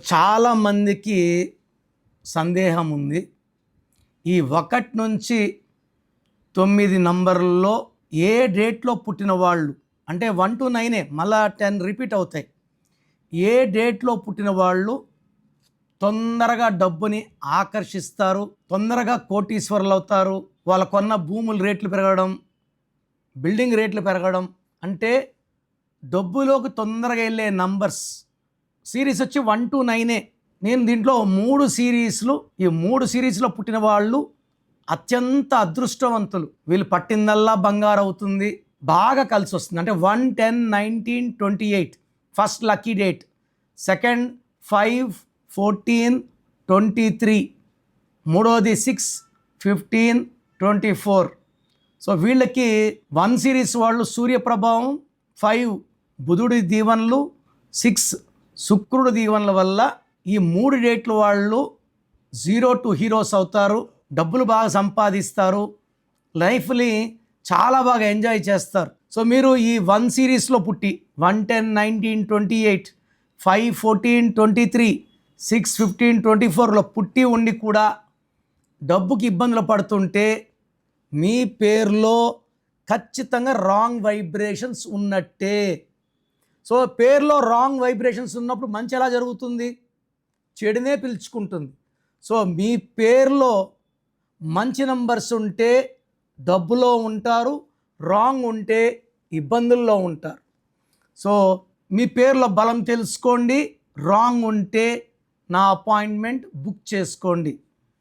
చాలామందికి సందేహం ఉంది. ఈ 1 నుంచి 9 నంబర్లలో ఏ డేట్లో పుట్టిన వాళ్ళు, అంటే 1 to 9 మళ్ళా 10 రిపీట్ అవుతాయి. ఏ డేట్లో పుట్టిన వాళ్ళు తొందరగా డబ్బుని ఆకర్షిస్తారు, తొందరగా కోటీశ్వరులు అవుతారు, వాళ్ళకున్న భూముల రేట్లు పెరగడం, బిల్డింగ్ రేట్లు పెరగడం, అంటే డబ్బులోకి తొందరగా వెళ్ళే నంబర్స్ సిరీస్ వచ్చి 1 to 9. నేను దీంట్లో 3 సిరీస్లు, ఈ 3 సిరీస్లో పుట్టిన వాళ్ళు అత్యంత అదృష్టవంతులు. వీళ్ళు పట్టిందల్లా బంగారు అవుతుంది, బాగా కలిసి వస్తుంది. అంటే 1, 10, 19, 28 ఫస్ట్ లక్కీ డేట్, సెకండ్ 5, 14, 23, మూడోది 6, 15, 24. సో వీళ్ళకి 1 సిరీస్ వాళ్ళు సూర్యప్రభావం, 5 బుధుడి దీవెనలు, 6 శుక్రుడి దీవెనల వల్ల ఈ 3 డేట్లు వాళ్ళు 0 to హీరోస్ అవుతారు, డబ్బులు బాగా సంపాదిస్తారు, లైఫ్ని చాలా బాగా ఎంజాయ్ చేస్తారు. సో మీరు ఈ 1 సిరీస్లో పుట్టి 1, 10, 19, 28, 5, 14, 23, 6, 15, 24లో పుట్టి ఉండి కూడా డబ్బుకి ఇబ్బందులు పడుతుంటే మీ పేరులో ఖచ్చితంగా రాంగ్ వైబ్రేషన్స్ ఉన్నట్టే. సో పేరులో రాంగ్ వైబ్రేషన్స్ ఉన్నప్పుడు మంచి ఎలా జరుగుతుంది? చెడునే పిలుచుకుంటుంది. సో మీ పేరులో మంచి నంబర్స్ ఉంటే డబ్బులో ఉంటారు, రాంగ్ ఉంటే ఇబ్బందుల్లో ఉంటారు. సో మీ పేరులో బలం తెలుసుకోండి, రాంగ్ ఉంటే నా అపాయింట్మెంట్ బుక్ చేసుకోండి.